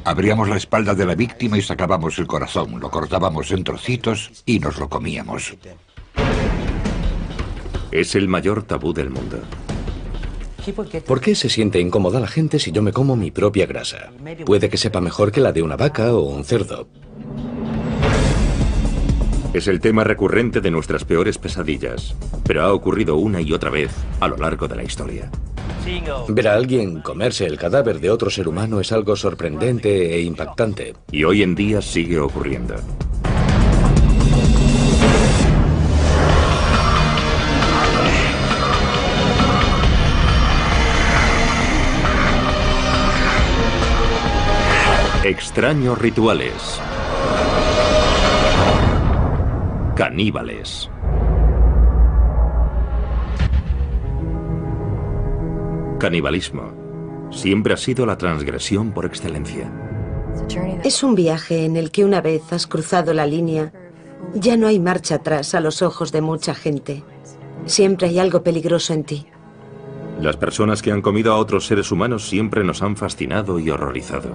Abríamos la espalda de la víctima y sacábamos el corazón, lo cortábamos en trocitos y nos lo comíamos. Es el mayor tabú del mundo. ¿Por qué se siente incómoda la gente si yo me como mi propia grasa? Puede que sepa mejor que la de una vaca o un cerdo. Es el tema recurrente de nuestras peores pesadillas, pero ha ocurrido una y otra vez a lo largo de la historia. Ver a alguien comerse el cadáver de otro ser humano es algo sorprendente e impactante. Y hoy en día sigue ocurriendo. Extraños rituales. Caníbales. Canibalismo siempre ha sido la transgresión por excelencia. Es un viaje en el que una vez has cruzado la línea, ya no hay marcha atrás a los ojos de mucha gente. Siempre hay algo peligroso en ti. Las personas que han comido a otros seres humanos siempre nos han fascinado y horrorizado.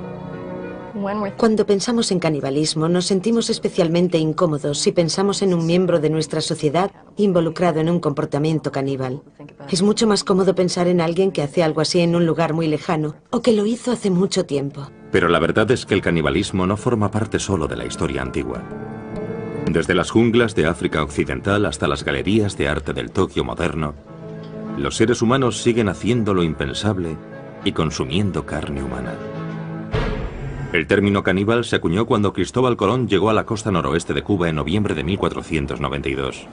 Cuando pensamos en canibalismo, nos sentimos especialmente incómodos si pensamos en un miembro de nuestra sociedad involucrado en un comportamiento caníbal. Es mucho más cómodo pensar en alguien que hace algo así en un lugar muy lejano o que lo hizo hace mucho tiempo. Pero la verdad es que el canibalismo no forma parte solo de la historia antigua. Desde las junglas de África Occidental hasta las galerías de arte del Tokio moderno, los seres humanos siguen haciendo lo impensable y consumiendo carne humana. El término caníbal se acuñó cuando Cristóbal Colón llegó a la costa noroeste de Cuba en noviembre de 1492.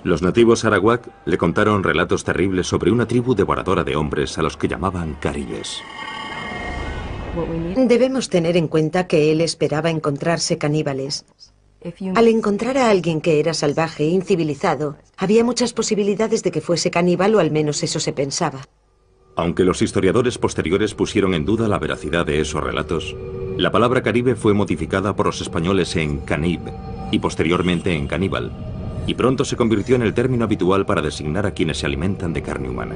Los nativos arawak le contaron relatos terribles sobre una tribu devoradora de hombres a los que llamaban caribes. Debemos tener en cuenta que él esperaba encontrarse caníbales. Al encontrar a alguien que era salvaje e incivilizado, había muchas posibilidades de que fuese caníbal, o al menos eso se pensaba. Aunque los historiadores posteriores pusieron en duda la veracidad de esos relatos, la palabra caribe fue modificada por los españoles en canib y posteriormente en caníbal, y pronto se convirtió en el término habitual para designar a quienes se alimentan de carne humana.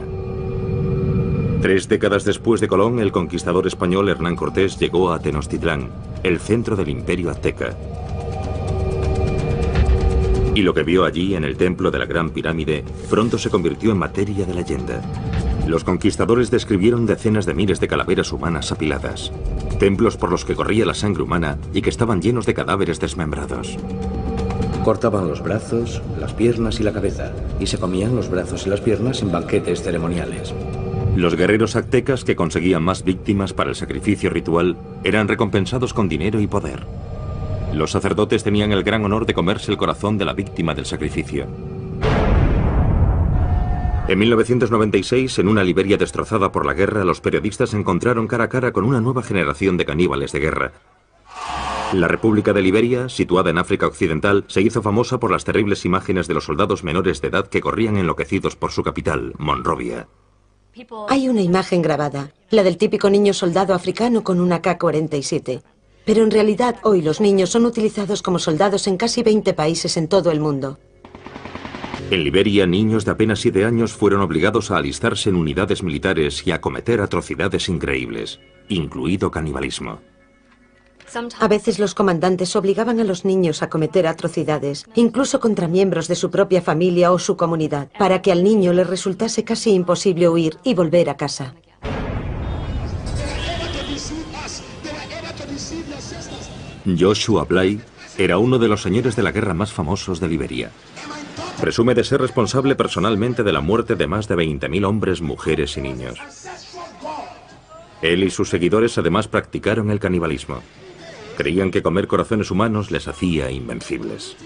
3 décadas después de Colón, el conquistador español Hernán Cortés llegó a Tenochtitlán, el centro del imperio azteca. Y lo que vio allí en el templo de la Gran Pirámide pronto se convirtió en materia de leyenda. Los conquistadores describieron decenas de miles de calaveras humanas apiladas, templos por los que corría la sangre humana y que estaban llenos de cadáveres desmembrados. Cortaban los brazos, las piernas y la cabeza, y se comían los brazos y las piernas en banquetes ceremoniales. Los guerreros aztecas que conseguían más víctimas para el sacrificio ritual eran recompensados con dinero y poder. Los sacerdotes tenían el gran honor de comerse el corazón de la víctima del sacrificio. En 1996, en una Liberia destrozada por la guerra, los periodistas se encontraron cara a cara con una nueva generación de caníbales de guerra. La República de Liberia, situada en África Occidental, se hizo famosa por las terribles imágenes de los soldados menores de edad que corrían enloquecidos por su capital, Monrovia. Hay una imagen grabada, la del típico niño soldado africano con una AK-47. Pero en realidad hoy los niños son utilizados como soldados en casi 20 países en todo el mundo. En Liberia, niños de apenas 7 años fueron obligados a alistarse en unidades militares y a cometer atrocidades increíbles, incluido canibalismo. A veces los comandantes obligaban a los niños a cometer atrocidades, incluso contra miembros de su propia familia o su comunidad, para que al niño le resultase casi imposible huir y volver a casa. Joshua Bly era uno de los señores de la guerra más famosos de Liberia. Presume de ser responsable personalmente de la muerte de más de 20.000 hombres, mujeres y niños. Él y sus seguidores además practicaron el canibalismo. Creían que comer corazones humanos les hacía invencibles.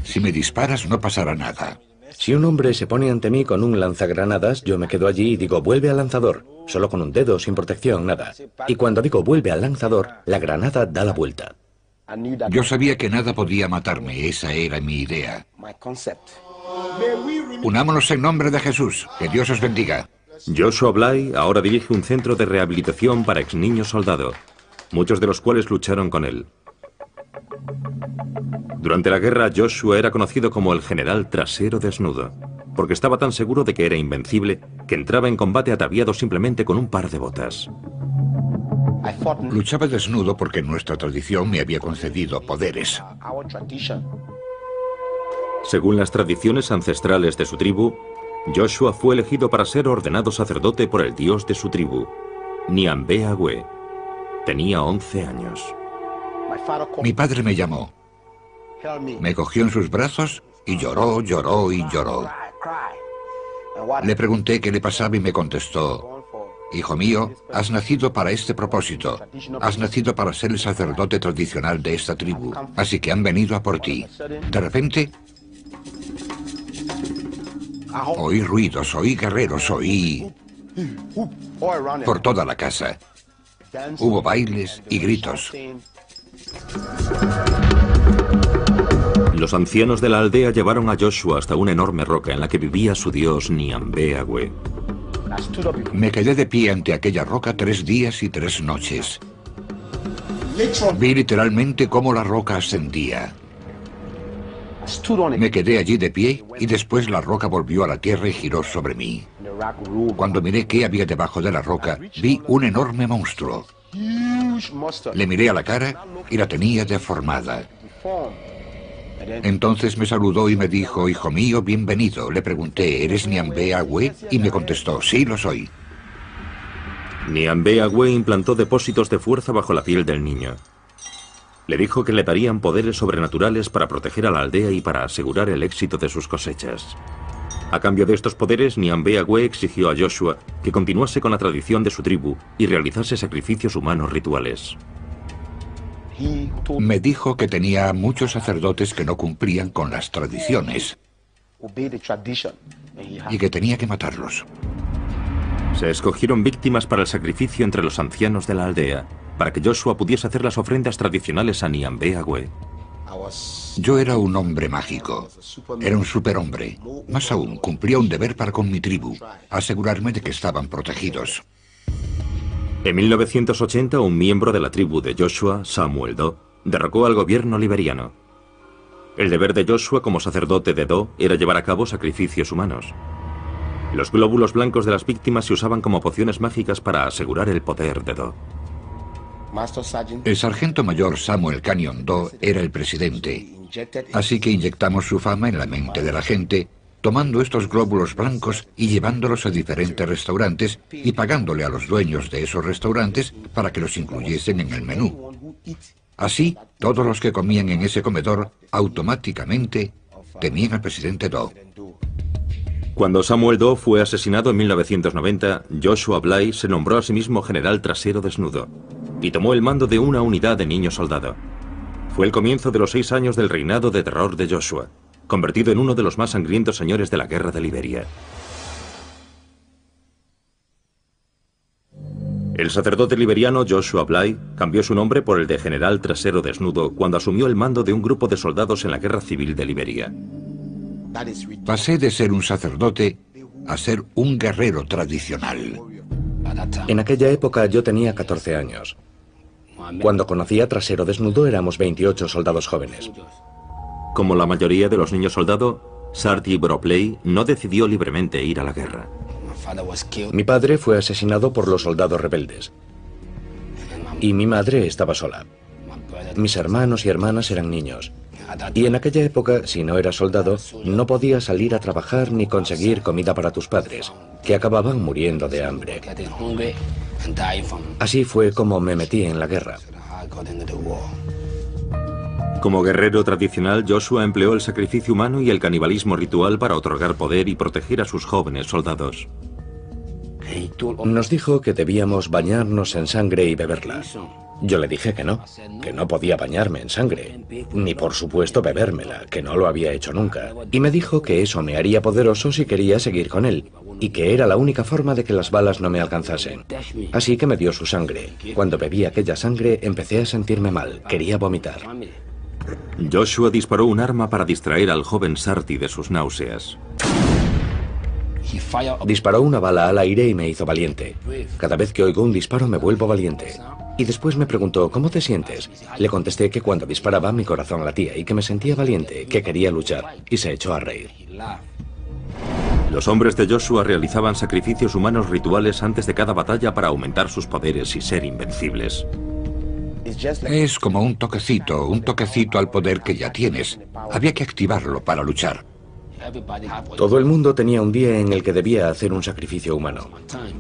Si me disparas no pasará nada. Si un hombre se pone ante mí con un lanzagranadas, yo me quedo allí y digo, vuelve al lanzador. Solo con un dedo, sin protección, nada. Y cuando digo vuelve al lanzador, la granada da la vuelta. Yo sabía que nada podía matarme, esa era mi idea. Unámonos en nombre de Jesús, que Dios os bendiga. Joshua Bly ahora dirige un centro de rehabilitación para ex niños soldado, muchos de los cuales lucharon con él. Durante la guerra, Joshua era conocido como el general trasero desnudo, porque estaba tan seguro de que era invencible que entraba en combate ataviado simplemente con un par de botas. Luchaba desnudo porque nuestra tradición me había concedido poderes. Según las tradiciones ancestrales de su tribu, Joshua fue elegido para ser ordenado sacerdote por el dios de su tribu, Nyambe Agwe. Tenía 11 años. Mi padre me llamó. Me cogió en sus brazos y lloró, lloró y lloró. Le pregunté qué le pasaba y me contestó: hijo mío, has nacido para este propósito. Has nacido para ser el sacerdote tradicional de esta tribu. Así que han venido a por ti. De repente, oí ruidos, oí guerreros, oí por toda la casa. Hubo bailes y gritos. Los ancianos de la aldea llevaron a Joshua hasta una enorme roca en la que vivía su dios Nyambe Agwe. Me quedé de pie ante aquella roca 3 días y 3 noches. Vi literalmente cómo la roca ascendía. Me quedé allí de pie y después la roca volvió a la tierra y giró sobre mí. Cuando miré qué había debajo de la roca, vi un enorme monstruo. Le miré a la cara y la tenía deformada. Entonces me saludó y me dijo: hijo mío, bienvenido. Le pregunté: ¿eres Nyambe Agwe? Y me contestó: sí, lo soy. Nyambe Agwe implantó depósitos de fuerza bajo la piel del niño. Le dijo que le darían poderes sobrenaturales para proteger a la aldea y para asegurar el éxito de sus cosechas. A cambio de estos poderes, Nyambe Agwe exigió a Joshua que continuase con la tradición de su tribu y realizase sacrificios humanos rituales. Me dijo que tenía muchos sacerdotes que no cumplían con las tradiciones y que tenía que matarlos. Se escogieron víctimas para el sacrificio entre los ancianos de la aldea, para que Joshua pudiese hacer las ofrendas tradicionales a Nyambe Agwe. Yo era un hombre mágico. Era un superhombre. Más aún, cumplía un deber para con mi tribu: asegurarme de que estaban protegidos. En 1980, un miembro de la tribu de Joshua, Samuel Doe, derrocó al gobierno liberiano. El deber de Joshua como sacerdote de Doe era llevar a cabo sacrificios humanos. Los glóbulos blancos de las víctimas se usaban como pociones mágicas para asegurar el poder de Doe. El sargento mayor Samuel Canyon Doe era el presidente, así que inyectamos su fama en la mente de la gente, tomando estos glóbulos blancos y llevándolos a diferentes restaurantes y pagándole a los dueños de esos restaurantes para que los incluyesen en el menú. Así, todos los que comían en ese comedor automáticamente temían al presidente Doe. Cuando Samuel Doe fue asesinado en 1990, Joshua Bly se nombró a sí mismo general trasero desnudo y tomó el mando de una unidad de niño soldado. Fue el comienzo de los 6 años del reinado de terror de Joshua, convertido en uno de los más sangrientos señores de la guerra de Liberia. El sacerdote liberiano Joshua Bly cambió su nombre por el de general trasero desnudo cuando asumió el mando de un grupo de soldados en la guerra civil de Liberia. Pasé de ser un sacerdote a ser un guerrero tradicional. En aquella época yo tenía 14 años. Cuando conocí a Trasero Desnudo éramos 28 soldados jóvenes. Como la mayoría de los niños soldado, Sarti Bropley no decidió libremente ir a la guerra. Mi padre fue asesinado por los soldados rebeldes. Y mi madre estaba sola. Mis hermanos y hermanas eran niños. Y en aquella época, si no eras soldado, no podías salir a trabajar ni conseguir comida para tus padres, que acababan muriendo de hambre. Así fue como me metí en la guerra. Como guerrero tradicional, Joshua empleó el sacrificio humano y el canibalismo ritual para otorgar poder y proteger a sus jóvenes soldados. Nos dijo que debíamos bañarnos en sangre y beberla. Yo le dije que no podía bañarme en sangre, ni por supuesto bebérmela, que no lo había hecho nunca. Y me dijo que eso me haría poderoso si quería seguir con él, y que era la única forma de que las balas no me alcanzasen. Así que me dio su sangre. Cuando bebí aquella sangre empecé a sentirme mal, quería vomitar. Joshua disparó un arma para distraer al joven Sarti de sus náuseas. Disparó una bala al aire y me hizo valiente. Cada vez que oigo un disparo me vuelvo valiente. Y después me preguntó: ¿cómo te sientes? Le contesté que cuando disparaba mi corazón latía y que me sentía valiente, que quería luchar, y se echó a reír. Los hombres de Joshua realizaban sacrificios humanos rituales antes de cada batalla para aumentar sus poderes y ser invencibles. Es como un toquecito al poder que ya tienes. Había que activarlo para luchar. Todo el mundo tenía un día en el que debía hacer un sacrificio humano.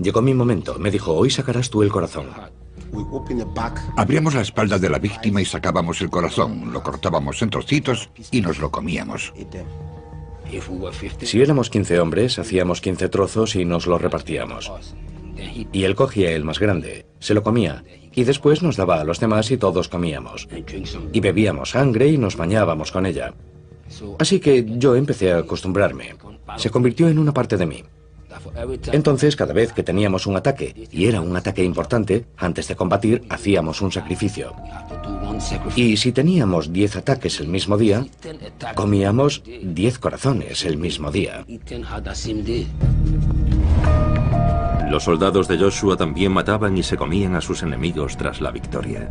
Llegó mi momento. Me dijo, hoy sacarás tú el corazón. Abríamos la espalda de la víctima y sacábamos el corazón. Lo cortábamos en trocitos y nos lo comíamos. Si éramos 15 hombres, hacíamos 15 trozos y nos los repartíamos. Y él cogía el más grande, se lo comía, y después nos daba a los demás y todos comíamos. Y bebíamos sangre y nos bañábamos con ella. Así que yo empecé a acostumbrarme. Se convirtió en una parte de mí. Entonces, cada vez que teníamos un ataque, y era un ataque importante, antes de combatir, hacíamos un sacrificio. Y si teníamos 10 ataques el mismo día, comíamos 10 corazones el mismo día. Los soldados de Joshua también mataban y se comían a sus enemigos tras la victoria.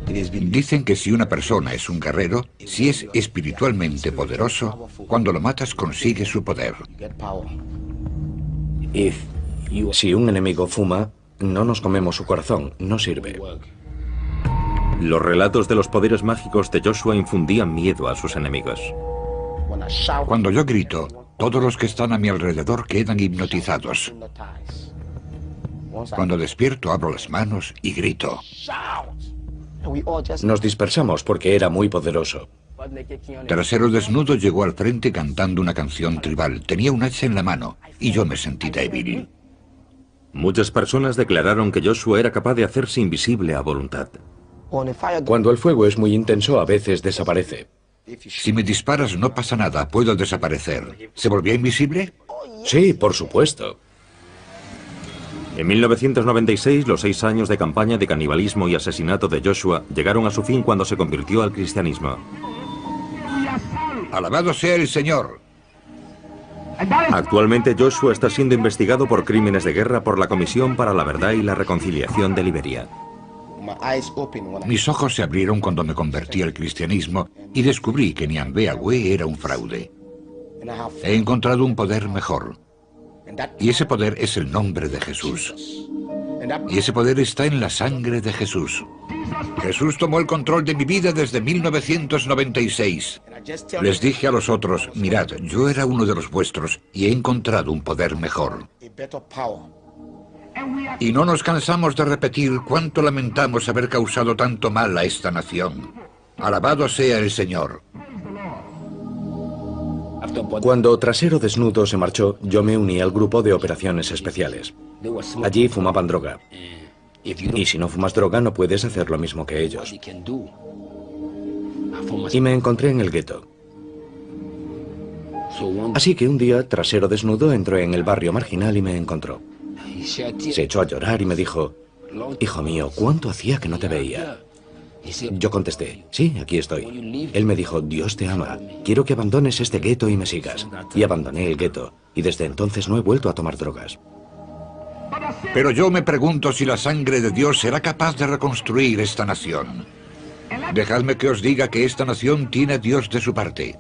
Dicen que si una persona es un guerrero, si es espiritualmente poderoso, cuando lo matas consigue su poder. Si un enemigo fuma, no nos comemos su corazón, no sirve. Los relatos de los poderes mágicos de Joshua infundían miedo a sus enemigos. Cuando yo grito, todos los que están a mi alrededor quedan hipnotizados. Cuando despierto, abro las manos y grito. Nos dispersamos porque era muy poderoso. Trasero Desnudo llegó al frente cantando una canción tribal. Tenía un hacha en la mano y yo me sentí débil. Muchas personas declararon que Joshua era capaz de hacerse invisible a voluntad. Cuando el fuego es muy intenso, a veces desaparece. Si me disparas no pasa nada, puedo desaparecer. ¿Se volvió invisible? Sí, por supuesto. En 1996, los 6 años de campaña de canibalismo y asesinato de Joshua llegaron a su fin cuando se convirtió al cristianismo. ¡Alabado sea el Señor! Actualmente Joshua está siendo investigado por crímenes de guerra por la Comisión para la Verdad y la Reconciliación de Liberia. Mis ojos se abrieron cuando me convertí al cristianismo y descubrí que Nyambea-Gwe era un fraude. He encontrado un poder mejor. Y ese poder es el nombre de Jesús. Y ese poder está en la sangre de Jesús. Jesús tomó el control de mi vida desde 1996. Les dije a los otros, mirad, yo era uno de los vuestros y he encontrado un poder mejor. Y no nos cansamos de repetir cuánto lamentamos haber causado tanto mal a esta nación. Alabado sea el Señor. Cuando Trasero Desnudo se marchó, yo me uní al grupo de operaciones especiales. Allí fumaban droga. Y si no fumas droga, no puedes hacer lo mismo que ellos. Y me encontré en el gueto. Así que un día, Trasero Desnudo entró en el barrio marginal y me encontró. Se echó a llorar y me dijo, hijo mío, ¿cuánto hacía que no te veía? Yo contesté, sí, aquí estoy. Él me dijo, Dios te ama, quiero que abandones este gueto y me sigas. Y abandoné el gueto, y desde entonces no he vuelto a tomar drogas. Pero yo me pregunto si la sangre de Dios será capaz de reconstruir esta nación. Dejadme que os diga que esta nación tiene a Dios de su parte.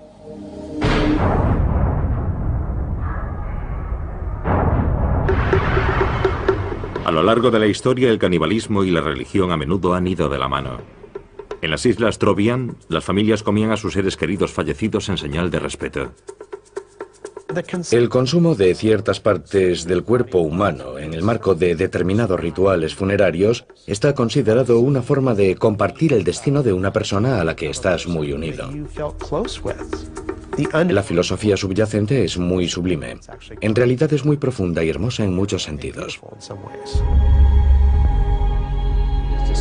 A lo largo de la historia, el canibalismo y la religión a menudo han ido de la mano. En las islas Trobriand, las familias comían a sus seres queridos fallecidos en señal de respeto. El consumo de ciertas partes del cuerpo humano en el marco de determinados rituales funerarios está considerado una forma de compartir el destino de una persona a la que estás muy unido. La filosofía subyacente es muy sublime. En realidad es muy profunda y hermosa en muchos sentidos.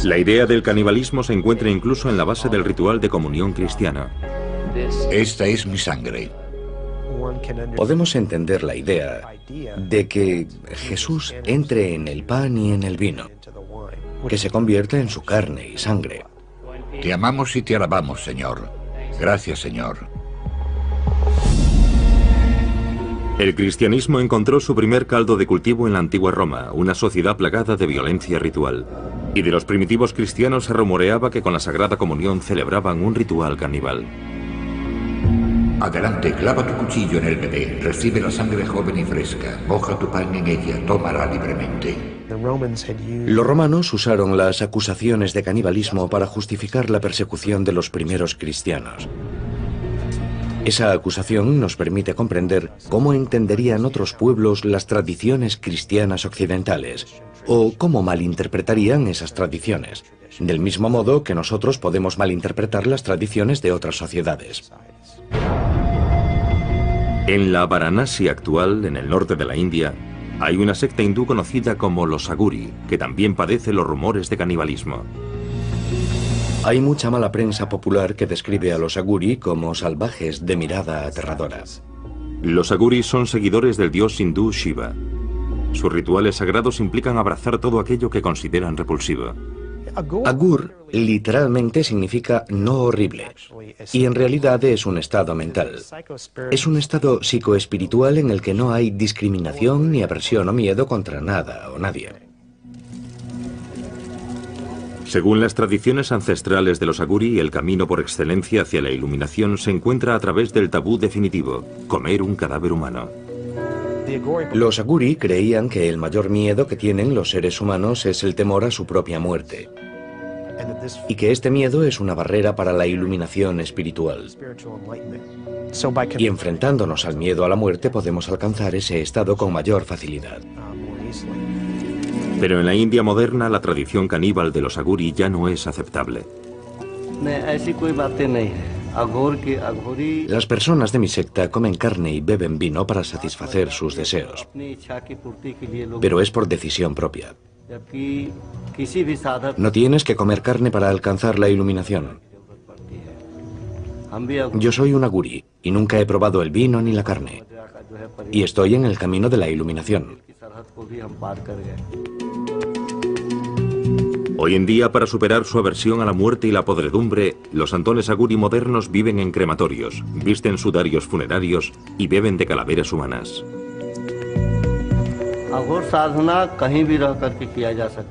La idea del canibalismo se encuentra incluso en la base del ritual de comunión cristiana. Esta es mi sangre. Podemos entender la idea de que Jesús entre en el pan y en el vino, que se convierta en su carne y sangre. Te amamos y te alabamos, Señor. Gracias, Señor. El cristianismo encontró su primer caldo de cultivo en la antigua Roma, una sociedad plagada de violencia ritual. Y de los primitivos cristianos se rumoreaba que con la Sagrada Comunión celebraban un ritual caníbal. Adelante, clava tu cuchillo en el bebé, recibe la sangre joven y fresca, moja tu pan en ella, tómala libremente. Los romanos usaron las acusaciones de canibalismo para justificar la persecución de los primeros cristianos. Esa acusación nos permite comprender cómo entenderían otros pueblos las tradiciones cristianas occidentales, o cómo malinterpretarían esas tradiciones, del mismo modo que nosotros podemos malinterpretar las tradiciones de otras sociedades. En la Varanasi actual, en el norte de la India, hay una secta hindú conocida como los Aguri, que también padece los rumores de canibalismo. Hay mucha mala prensa popular que describe a los Aguri como salvajes de mirada aterradora. Los Aguri son seguidores del dios hindú Shiva. Sus rituales sagrados implican abrazar todo aquello que consideran repulsivo. Agur literalmente significa no horrible, y en realidad es un estado mental. Es un estado psicoespiritual en el que no hay discriminación ni aversión o miedo contra nada o nadie. Según las tradiciones ancestrales de los Aguri, el camino por excelencia hacia la iluminación se encuentra a través del tabú definitivo, comer un cadáver humano. Los Aguri creían que el mayor miedo que tienen los seres humanos es el temor a su propia muerte, y que este miedo es una barrera para la iluminación espiritual. Y enfrentándonos al miedo a la muerte podemos alcanzar ese estado con mayor facilidad. Pero en la India moderna la tradición caníbal de los Aguri ya no es aceptable. Las personas de mi secta comen carne y beben vino para satisfacer sus deseos, pero es por decisión propia. No tienes que comer carne para alcanzar la iluminación. Yo soy un Aguri y nunca he probado el vino ni la carne, y estoy en el camino de la iluminación. Hoy en día, para superar su aversión a la muerte y la podredumbre, los santones Aguri modernos viven en crematorios, visten sudarios funerarios y beben de calaveras humanas.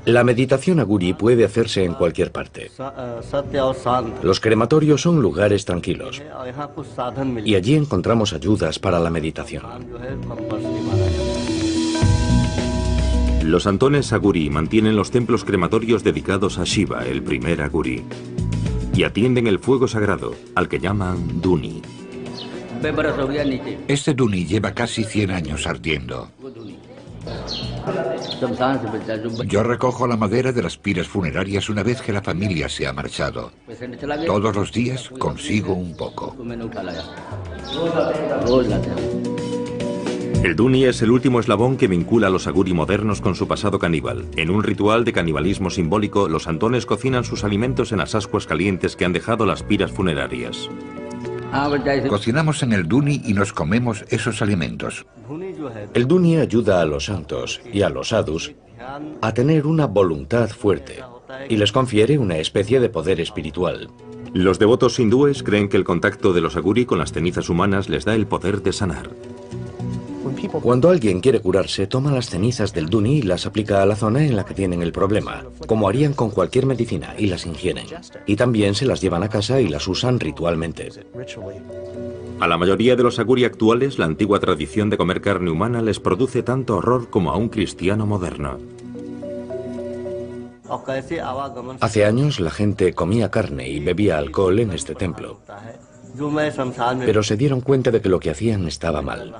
La meditación Aguri puede hacerse en cualquier parte. Los crematorios son lugares tranquilos, y allí encontramos ayudas para la meditación. Los santones Aguri mantienen los templos crematorios dedicados a Shiva, el primer Aguri, y atienden el fuego sagrado, al que llaman Duni. Este Duni lleva casi 100 años ardiendo. Yo recojo la madera de las piras funerarias una vez que la familia se ha marchado. Todos los días consigo un poco. El Duni es el último eslabón que vincula a los Aguri modernos con su pasado caníbal. En un ritual de canibalismo simbólico, los santones cocinan sus alimentos en las ascuas calientes que han dejado las piras funerarias. Cocinamos en el Duni y nos comemos esos alimentos. El Duni ayuda a los santos y a los sadhus a tener una voluntad fuerte y les confiere una especie de poder espiritual. Los devotos hindúes creen que el contacto de los Aguri con las cenizas humanas les da el poder de sanar. Cuando alguien quiere curarse, toma las cenizas del Duni y las aplica a la zona en la que tienen el problema, como harían con cualquier medicina, y las ingieren. Y también se las llevan a casa y las usan ritualmente. A la mayoría de los Aguri actuales, la antigua tradición de comer carne humana les produce tanto horror como a un cristiano moderno. Hace años la gente comía carne y bebía alcohol en este templo, pero se dieron cuenta de que lo que hacían estaba mal.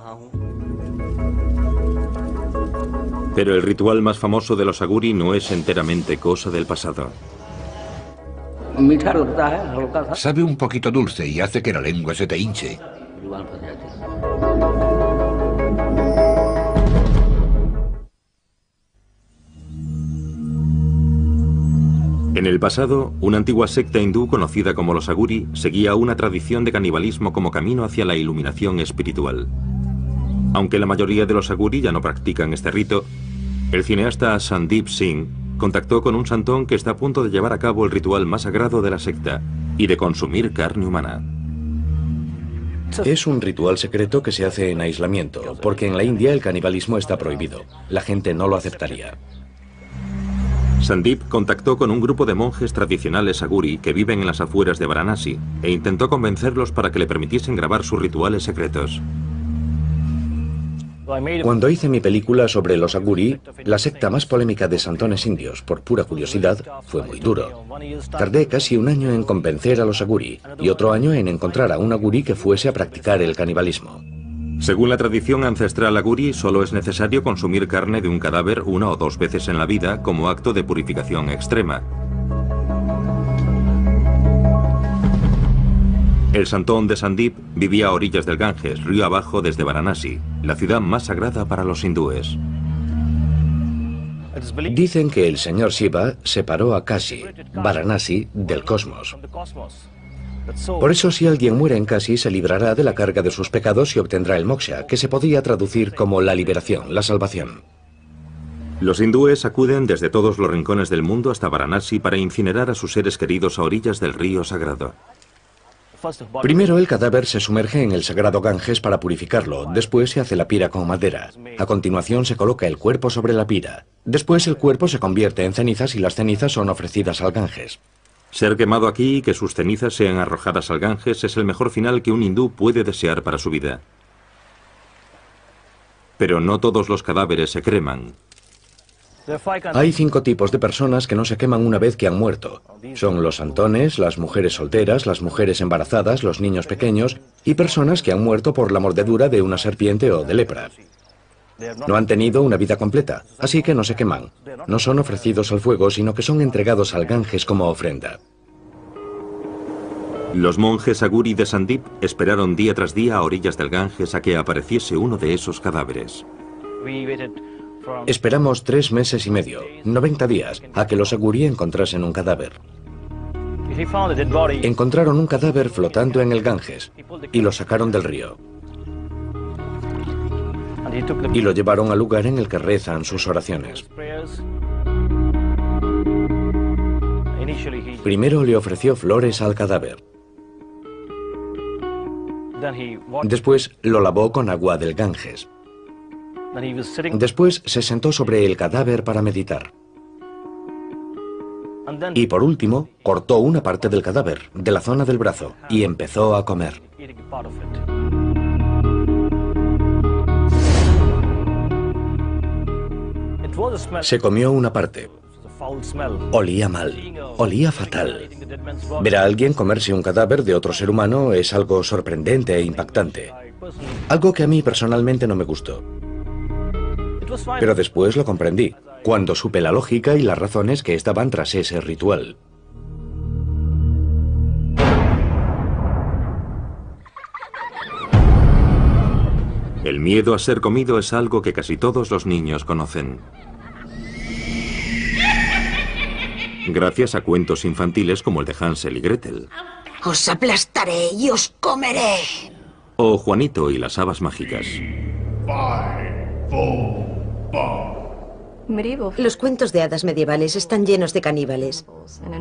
Pero el ritual más famoso de los Aguri no es enteramente cosa del pasado. Sabe un poquito dulce y hace que la lengua se te hinche. En el pasado, una antigua secta hindú conocida como los Aguri seguía una tradición de canibalismo como camino hacia la iluminación espiritual. Aunque la mayoría de los Aguri ya no practican este rito, el cineasta Sandeep Singh contactó con un santón que está a punto de llevar a cabo el ritual más sagrado de la secta y de consumir carne humana. Es un ritual secreto que se hace en aislamiento, porque en la India el canibalismo está prohibido. La gente no lo aceptaría. Sandeep contactó con un grupo de monjes tradicionales aguri que viven en las afueras de Varanasi e intentó convencerlos para que le permitiesen grabar sus rituales secretos. Cuando hice mi película sobre los aguri, la secta más polémica de santones indios, por pura curiosidad, fue muy duro. Tardé casi un año en convencer a los aguri y otro año en encontrar a un aguri que fuese a practicar el canibalismo. Según la tradición ancestral aguri, solo es necesario consumir carne de un cadáver 1 o 2 veces en la vida como acto de purificación extrema. El santón de Sandeep vivía a orillas del Ganges, río abajo desde Varanasi, la ciudad más sagrada para los hindúes. Dicen que el señor Shiva separó a Kashi, Varanasi, del cosmos. Por eso, si alguien muere en Kashi, se librará de la carga de sus pecados y obtendrá el moksha, que se podría traducir como la liberación, la salvación. Los hindúes acuden desde todos los rincones del mundo hasta Varanasi para incinerar a sus seres queridos a orillas del río sagrado. Primero el cadáver se sumerge en el sagrado Ganges para purificarlo, después se hace la pira con madera. A continuación se coloca el cuerpo sobre la pira. Después el cuerpo se convierte en cenizas y las cenizas son ofrecidas al Ganges. Ser quemado aquí y que sus cenizas sean arrojadas al Ganges es el mejor final que un hindú puede desear para su vida. Pero no todos los cadáveres se creman. Hay 5 tipos de personas que no se queman una vez que han muerto. Son los santones, las mujeres solteras, las mujeres embarazadas, los niños pequeños y personas que han muerto por la mordedura de una serpiente o de lepra. No han tenido una vida completa, así que no se queman. No son ofrecidos al fuego, sino que son entregados al Ganges como ofrenda. Los monjes aguri de Sandeep esperaron día tras día a orillas del Ganges a que apareciese uno de esos cadáveres. Esperamos 3 meses y medio, 90 días, a que los aguri encontrasen un cadáver. Encontraron un cadáver flotando en el Ganges y lo sacaron del río. Y lo llevaron al lugar en el que rezan sus oraciones. Primero le ofreció flores al cadáver. Después lo lavó con agua del Ganges. Después se sentó sobre el cadáver para meditar. Y por último, cortó una parte del cadáver, de la zona del brazo, y empezó a comer. Se comió una parte. Olía mal, olía fatal. Ver a alguien comerse un cadáver de otro ser humano es algo sorprendente e impactante. Algo que a mí personalmente no me gustó. Pero después lo comprendí, cuando supe la lógica y las razones que estaban tras ese ritual. El miedo a ser comido es algo que casi todos los niños conocen. Gracias a cuentos infantiles como el de Hansel y Gretel. Os aplastaré y os comeré. O Juanito y las habas mágicas. Los cuentos de hadas medievales están llenos de caníbales.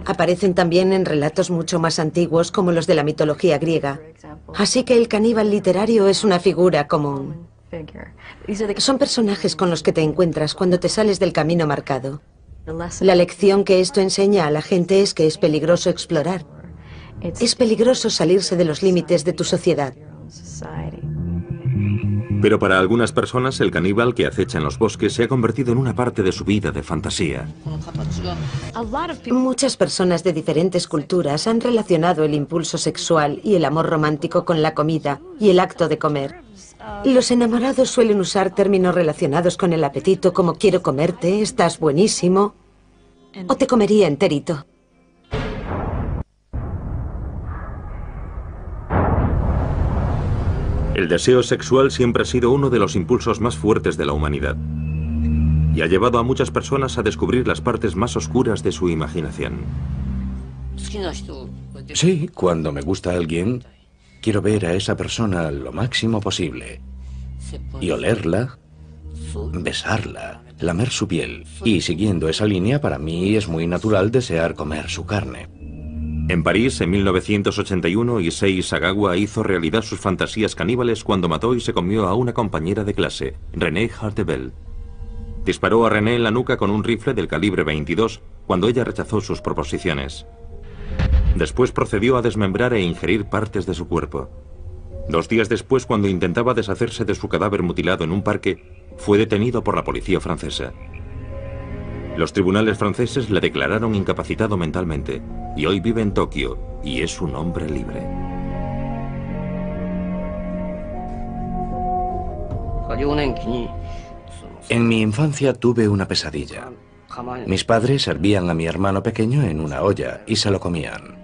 Aparecen también en relatos mucho más antiguos como los de la mitología griega. Así que el caníbal literario es una figura común. Son personajes con los que te encuentras cuando te sales del camino marcado. La lección que esto enseña a la gente es que es peligroso explorar. Es peligroso salirse de los límites de tu sociedad. Pero para algunas personas el caníbal que acecha en los bosques se ha convertido en una parte de su vida de fantasía. Muchas personas de diferentes culturas han relacionado el impulso sexual y el amor romántico con la comida y el acto de comer. Los enamorados suelen usar términos relacionados con el apetito como quiero comerte, estás buenísimo, o te comería enterito. El deseo sexual siempre ha sido uno de los impulsos más fuertes de la humanidad y ha llevado a muchas personas a descubrir las partes más oscuras de su imaginación. Sí, cuando me gusta alguien, quiero ver a esa persona lo máximo posible y olerla, besarla, lamer su piel. Y siguiendo esa línea, para mí es muy natural desear comer su carne. En París, en 1981, Issei Sagawa hizo realidad sus fantasías caníbales cuando mató y se comió a una compañera de clase, Renée Hartebel. Disparó a René en la nuca con un rifle del calibre 22 cuando ella rechazó sus proposiciones. Después procedió a desmembrar e ingerir partes de su cuerpo. 2 días después, cuando intentaba deshacerse de su cadáver mutilado en un parque, fue detenido por la policía francesa. Los tribunales franceses le declararon incapacitado mentalmente y hoy vive en Tokio y es un hombre libre. En mi infancia tuve una pesadilla. Mis padres servían a mi hermano pequeño en una olla y se lo comían.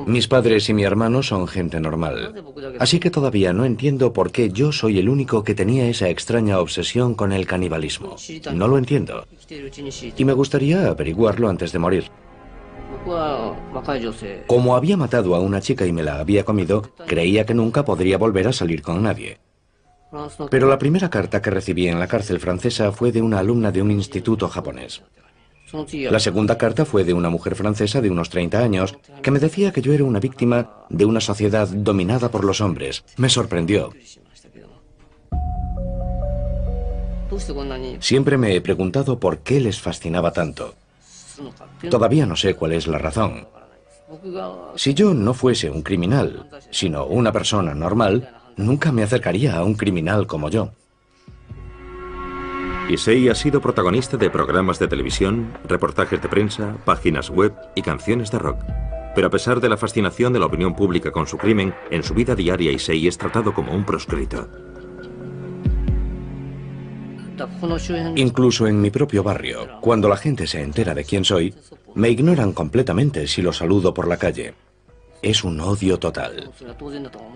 Mis padres y mi hermano son gente normal, así que todavía no entiendo por qué yo soy el único que tenía esa extraña obsesión con el canibalismo. No lo entiendo. Y me gustaría averiguarlo antes de morir. Como había matado a una chica y me la había comido, creía que nunca podría volver a salir con nadie. Pero la primera carta que recibí en la cárcel francesa fue de una alumna de un instituto japonés. La segunda carta fue de una mujer francesa de unos 30 años que me decía que yo era una víctima de una sociedad dominada por los hombres. Me sorprendió. Siempre me he preguntado por qué les fascinaba tanto. Todavía no sé cuál es la razón. Si yo no fuese un criminal, sino una persona normal, nunca me acercaría a un criminal como yo. Issei ha sido protagonista de programas de televisión, reportajes de prensa, páginas web y canciones de rock. Pero a pesar de la fascinación de la opinión pública con su crimen, en su vida diaria Issei es tratado como un proscrito. Incluso en mi propio barrio, cuando la gente se entera de quién soy, me ignoran completamente si los saludo por la calle. Es un odio total.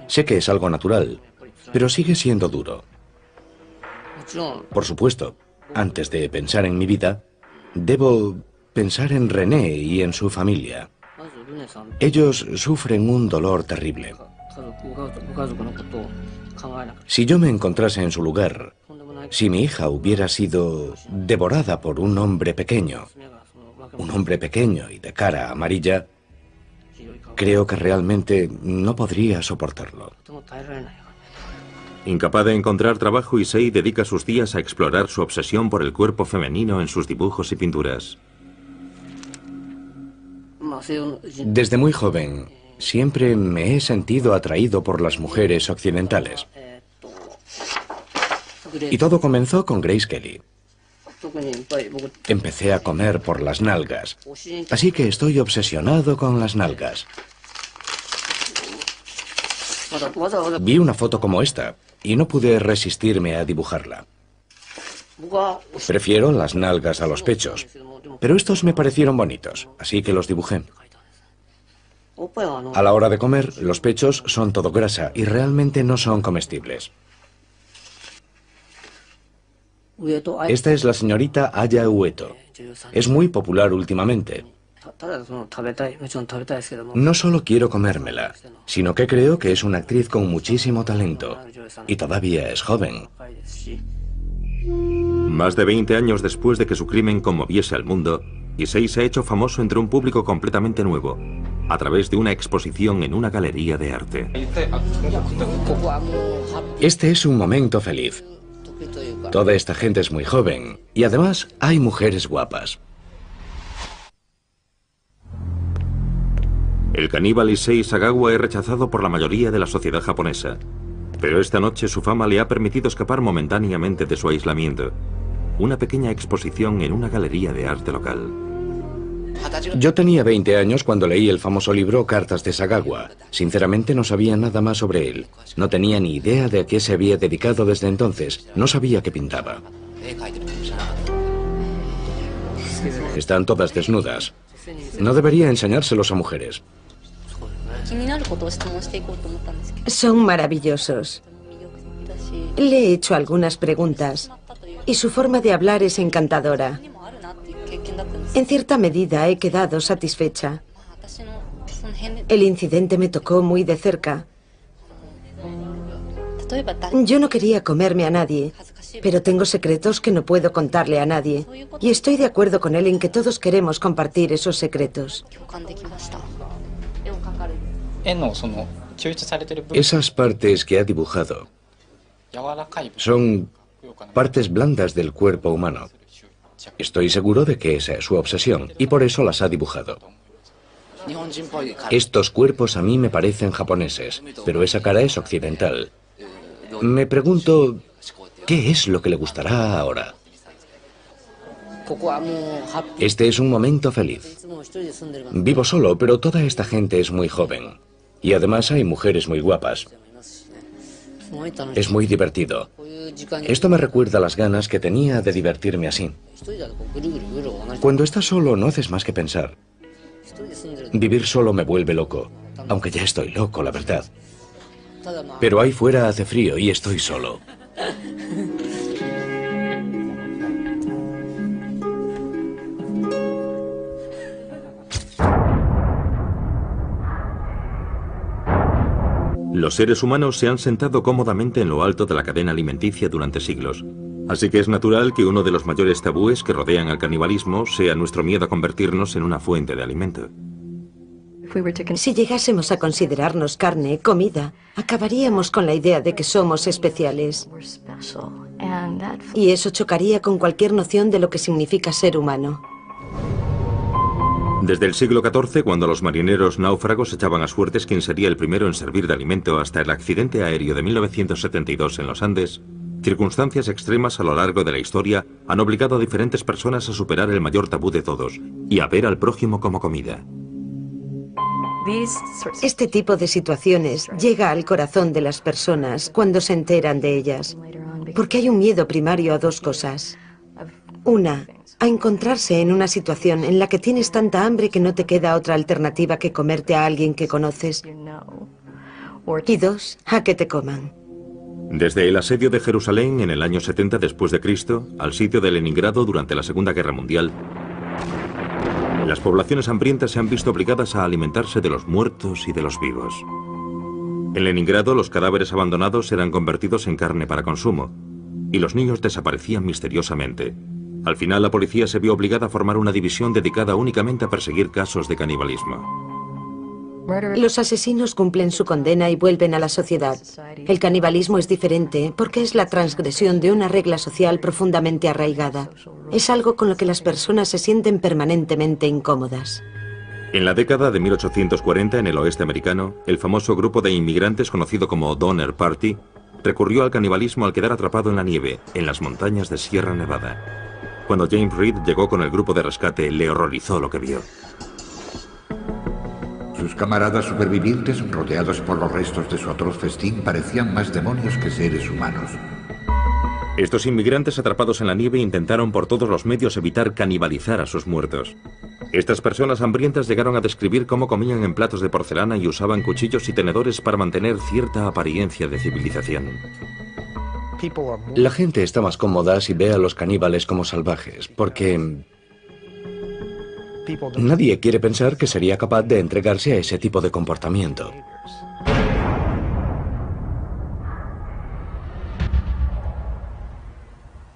Sé que es algo natural, pero sigue siendo duro. Por supuesto, antes de pensar en mi vida, debo pensar en René y en su familia. Ellos sufren un dolor terrible. Si yo me encontrase en su lugar, si mi hija hubiera sido devorada por un hombre pequeño y de cara amarilla, creo que realmente no podría soportarlo. Incapaz de encontrar trabajo, Issei dedica sus días a explorar su obsesión por el cuerpo femenino en sus dibujos y pinturas. Desde muy joven, siempre me he sentido atraído por las mujeres occidentales. Y todo comenzó con Grace Kelly. Empecé a comer por las nalgas, así que estoy obsesionado con las nalgas. Vi una foto como esta y no pude resistirme a dibujarla. Prefiero las nalgas a los pechos, pero estos me parecieron bonitos, así que los dibujé. A la hora de comer, los pechos son todo grasa y realmente no son comestibles. Esta es la señorita Aya Ueto. Es muy popular últimamente. No solo quiero comérmela, sino que creo que es una actriz con muchísimo talento. Y todavía es joven. Más de 20 años después de que su crimen conmoviese al mundo, Issei se ha hecho famoso entre un público completamente nuevo, a través de una exposición en una galería de arte. Este es un momento feliz. Toda esta gente es muy joven y además hay mujeres guapas. El caníbal Issei Sagawa es rechazado por la mayoría de la sociedad japonesa, pero esta noche su fama le ha permitido escapar momentáneamente de su aislamiento. Una pequeña exposición en una galería de arte local. Yo tenía 20 años cuando leí el famoso libro Cartas de Sagawa. Sinceramente no sabía nada más sobre él. No tenía ni idea de a qué se había dedicado desde entonces. No sabía qué pintaba. Están todas desnudas. No debería enseñárselos a mujeres. Son maravillosos. Le he hecho algunas preguntas y su forma de hablar es encantadora. En cierta medida he quedado satisfecha. El incidente me tocó muy de cerca. Yo no quería comerme a nadie, pero tengo secretos que no puedo contarle a nadie. Y estoy de acuerdo con él en que todos queremos compartir esos secretos. Esas partes que ha dibujado son partes blandas del cuerpo humano. Estoy seguro de que esa es su obsesión y por eso las ha dibujado. Estos cuerpos a mí me parecen japoneses, pero esa cara es occidental. Me pregunto, ¿qué es lo que le gustará ahora? Este es un momento feliz. Vivo solo, pero toda esta gente es muy joven. Y además hay mujeres muy guapas. Es muy divertido. Esto me recuerda las ganas que tenía de divertirme así. Cuando estás solo no haces más que pensar. Vivir solo me vuelve loco, aunque ya estoy loco, la verdad. Pero ahí fuera hace frío y estoy solo. Los seres humanos se han sentado cómodamente en lo alto de la cadena alimenticia durante siglos. Así que es natural que uno de los mayores tabúes que rodean al canibalismo sea nuestro miedo a convertirnos en una fuente de alimento. Si llegásemos a considerarnos carne, comida, acabaríamos con la idea de que somos especiales. Y eso chocaría con cualquier noción de lo que significa ser humano. Desde el siglo XIV, cuando los marineros náufragos echaban a suertes quién sería el primero en servir de alimento, hasta el accidente aéreo de 1972 en los Andes, circunstancias extremas a lo largo de la historia han obligado a diferentes personas a superar el mayor tabú de todos y a ver al prójimo como comida. Este tipo de situaciones llega al corazón de las personas cuando se enteran de ellas, porque hay un miedo primario a dos cosas. Una, a encontrarse en una situación en la que tienes tanta hambre que no te queda otra alternativa que comerte a alguien que conoces. Y dos, a que te coman. Desde el asedio de Jerusalén en el año 70 después de Cristo al sitio de Leningrado durante la Segunda Guerra Mundial, las poblaciones hambrientas se han visto obligadas a alimentarse de los muertos y de los vivos. En Leningrado los cadáveres abandonados eran convertidos en carne para consumo y los niños desaparecían misteriosamente. Al final la policía se vio obligada a formar una división dedicada únicamente a perseguir casos de canibalismo. Los asesinos cumplen su condena y vuelven a la sociedad. El canibalismo es diferente porque es la transgresión de una regla social profundamente arraigada. Es algo con lo que las personas se sienten permanentemente incómodas. En la década de 1840 en el oeste americano, el famoso grupo de inmigrantes conocido como Donner Party recurrió al canibalismo al quedar atrapado en la nieve, en las montañas de Sierra Nevada. Cuando James Reed llegó con el grupo de rescate, le horrorizó lo que vio. Sus camaradas supervivientes, rodeados por los restos de su atroz festín, parecían más demonios que seres humanos. Estos inmigrantes atrapados en la nieve intentaron por todos los medios evitar canibalizar a sus muertos. Estas personas hambrientas llegaron a describir cómo comían en platos de porcelana y usaban cuchillos y tenedores para mantener cierta apariencia de civilización. La gente está más cómoda si ve a los caníbales como salvajes, porque nadie quiere pensar que sería capaz de entregarse a ese tipo de comportamiento.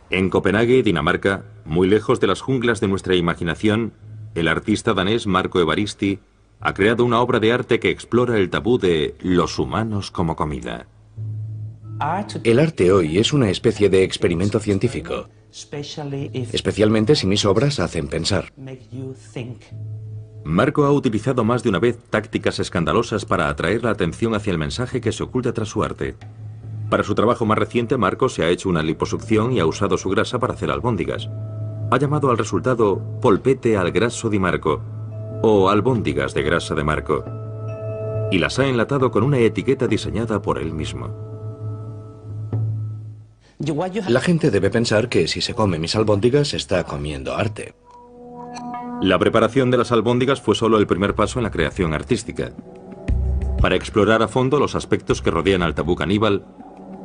En Copenhague, Dinamarca, muy lejos de las junglas de nuestra imaginación, el artista danés Marco Evaristi ha creado una obra de arte que explora el tabú de los humanos como comida. El arte hoy es una especie de experimento científico, especialmente si mis obras hacen pensar. Marco ha utilizado más de una vez tácticas escandalosas para atraer la atención hacia el mensaje que se oculta tras su arte. Para su trabajo más reciente, Marco se ha hecho una liposucción y ha usado su grasa para hacer albóndigas. Ha llamado al resultado polpette al grasso di Marco, o albóndigas de grasa de Marco, y las ha enlatado con una etiqueta diseñada por él mismo. La gente debe pensar que si se come mis albóndigas está comiendo arte. La preparación de las albóndigas fue solo el primer paso en la creación artística. Para explorar a fondo los aspectos que rodean al tabú caníbal,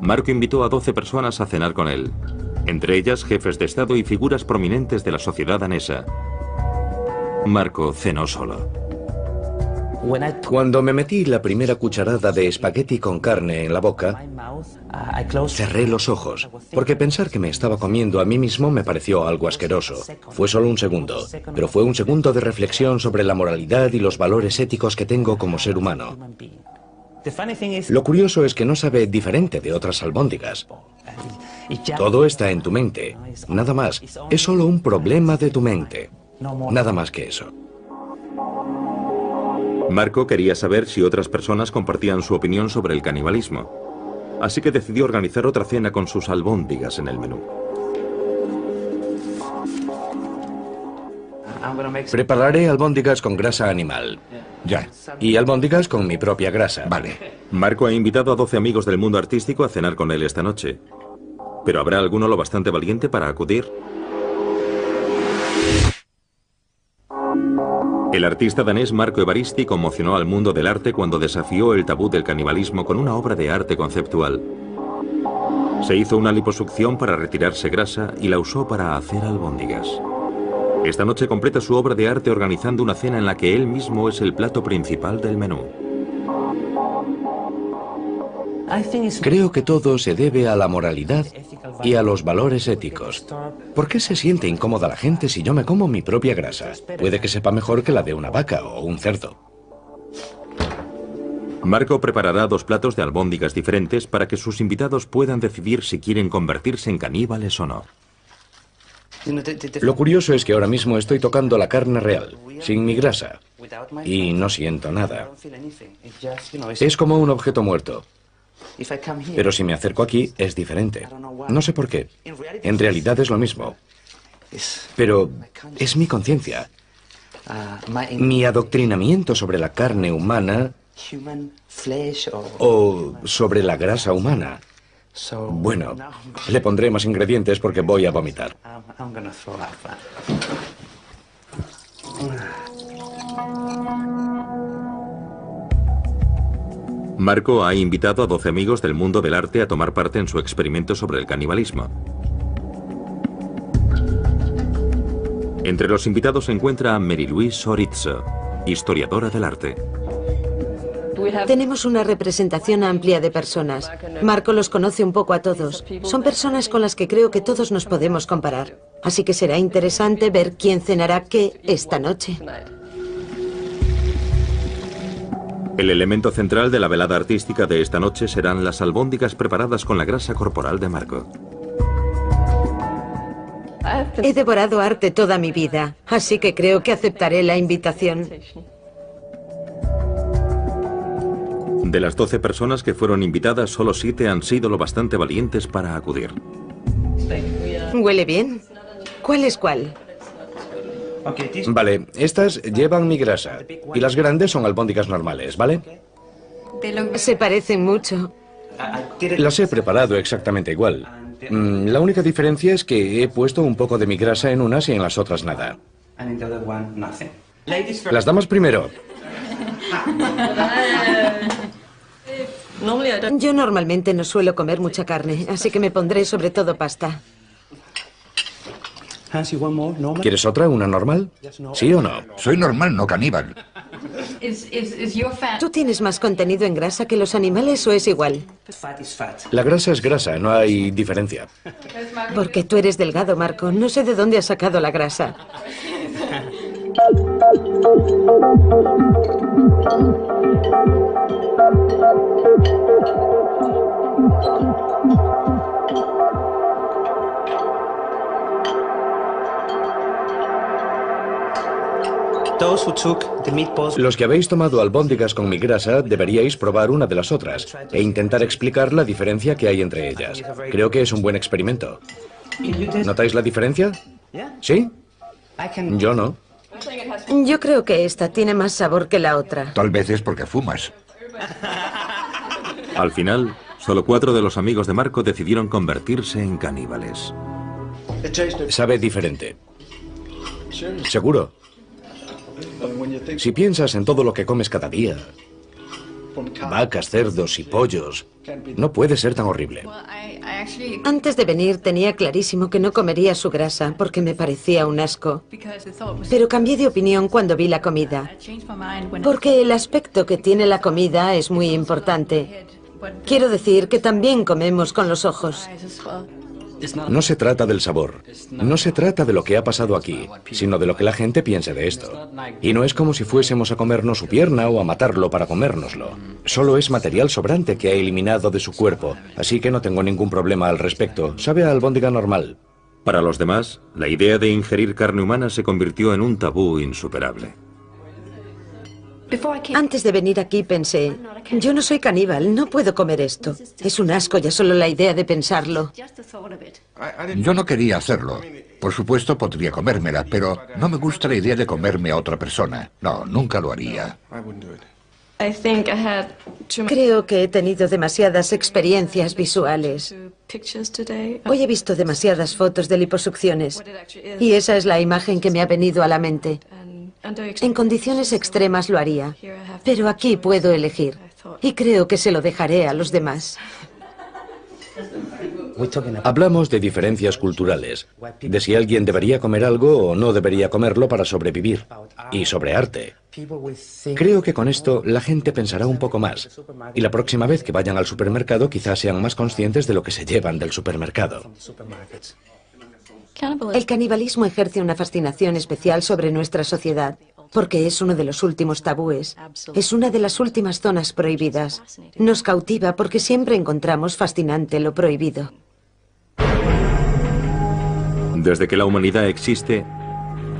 Marco invitó a 12 personas a cenar con él, entre ellas jefes de Estado y figuras prominentes de la sociedad danesa. Marco cenó solo. Cuando me metí la primera cucharada de espagueti con carne en la boca, cerré los ojos, porque pensar que me estaba comiendo a mí mismo me pareció algo asqueroso. Fue solo un segundo, pero fue un segundo de reflexión sobre la moralidad y los valores éticos que tengo como ser humano. Lo curioso es que no sabe diferente de otras albóndigas. Todo está en tu mente. Nada más. Es solo un problema de tu mente. Nada más que eso. Marco quería saber si otras personas compartían su opinión sobre el canibalismo. Así que decidió organizar otra cena con sus albóndigas en el menú. Prepararé albóndigas con grasa animal. Ya. Y albóndigas con mi propia grasa. Vale. Marco ha invitado a 12 amigos del mundo artístico a cenar con él esta noche. ¿Pero habrá alguno lo bastante valiente para acudir? El artista danés Marco Evaristi conmocionó al mundo del arte cuando desafió el tabú del canibalismo con una obra de arte conceptual. Se hizo una liposucción para retirarse grasa y la usó para hacer albóndigas. Esta noche completa su obra de arte organizando una cena en la que él mismo es el plato principal del menú. Creo que todo se debe a la moralidad y a los valores éticos. ¿Por qué se siente incómoda la gente si yo me como mi propia grasa? Puede que sepa mejor que la de una vaca o un cerdo. Marco preparará 2 platos de albóndigas diferentes para que sus invitados puedan decidir si quieren convertirse en caníbales o no. Lo curioso es que ahora mismo estoy tocando la carne real, sin mi grasa, y no siento nada. Es como un objeto muerto. Pero si me acerco aquí, es diferente. No sé por qué. En realidad es lo mismo. Pero es mi conciencia. Mi adoctrinamiento sobre la carne humana o sobre la grasa humana. Bueno, le pondré más ingredientes porque voy a vomitar. Marco ha invitado a 12 amigos del mundo del arte a tomar parte en su experimento sobre el canibalismo. Entre los invitados se encuentra Mary-Louise Sorizzo, historiadora del arte. Tenemos una representación amplia de personas. Marco los conoce un poco a todos. Son personas con las que creo que todos nos podemos comparar. Así que será interesante ver quién cenará qué esta noche. El elemento central de la velada artística de esta noche serán las albóndigas preparadas con la grasa corporal de Marco. He devorado arte toda mi vida, así que creo que aceptaré la invitación. De las 12 personas que fueron invitadas, solo 7 han sido lo bastante valientes para acudir. ¿Huele bien? ¿Cuál es cuál? Vale, estas llevan mi grasa y las grandes son albóndigas normales, ¿vale? Se parecen mucho. Las he preparado exactamente igual. La única diferencia es que he puesto un poco de mi grasa en unas y en las otras nada. Las damas primero. Yo normalmente no suelo comer mucha carne, así que me pondré sobre todo pasta. ¿Quieres otra, una normal? ¿Sí o no? Soy normal, no caníbal. ¿Tú tienes más contenido en grasa que los animales o es igual? La grasa es grasa, no hay diferencia. Porque tú eres delgado, Marco. No sé de dónde has sacado la grasa. Los que habéis tomado albóndigas con mi grasa deberíais probar una de las otras e intentar explicar la diferencia que hay entre ellas. Creo que es un buen experimento. ¿Notáis la diferencia? ¿Sí? Yo no. Yo creo que esta tiene más sabor que la otra. Tal vez es porque fumas. Al final, solo 4 de los amigos de Marco decidieron convertirse en caníbales. Sabe diferente. Seguro. Si piensas en todo lo que comes cada día, vacas, cerdos y pollos, no puede ser tan horrible. Antes de venir tenía clarísimo que no comería su grasa porque me parecía un asco. Pero cambié de opinión cuando vi la comida. Porque el aspecto que tiene la comida es muy importante. Quiero decir que también comemos con los ojos. No se trata del sabor, no se trata de lo que ha pasado aquí, sino de lo que la gente piense de esto. Y no es como si fuésemos a comernos su pierna o a matarlo para comérnoslo. Solo es material sobrante que ha eliminado de su cuerpo, así que no tengo ningún problema al respecto. Sabe a albóndiga normal. Para los demás, la idea de ingerir carne humana se convirtió en un tabú insuperable. Antes de venir aquí pensé, yo no soy caníbal, no puedo comer esto. Es un asco ya solo la idea de pensarlo. Yo no quería hacerlo. Por supuesto podría comérmela, pero no me gusta la idea de comerme a otra persona. No, nunca lo haría. Creo que he tenido demasiadas experiencias visuales. Hoy he visto demasiadas fotos de liposucciones y esa es la imagen que me ha venido a la mente. En condiciones extremas lo haría, pero aquí puedo elegir y creo que se lo dejaré a los demás. Hablamos de diferencias culturales, de si alguien debería comer algo o no debería comerlo para sobrevivir, y sobre arte. Creo que con esto la gente pensará un poco más, y la próxima vez que vayan al supermercado quizás sean más conscientes de lo que se llevan del supermercado. El canibalismo ejerce una fascinación especial sobre nuestra sociedad, porque es uno de los últimos tabúes. Es una de las últimas zonas prohibidas. Nos cautiva porque siempre encontramos fascinante lo prohibido. Desde que la humanidad existe,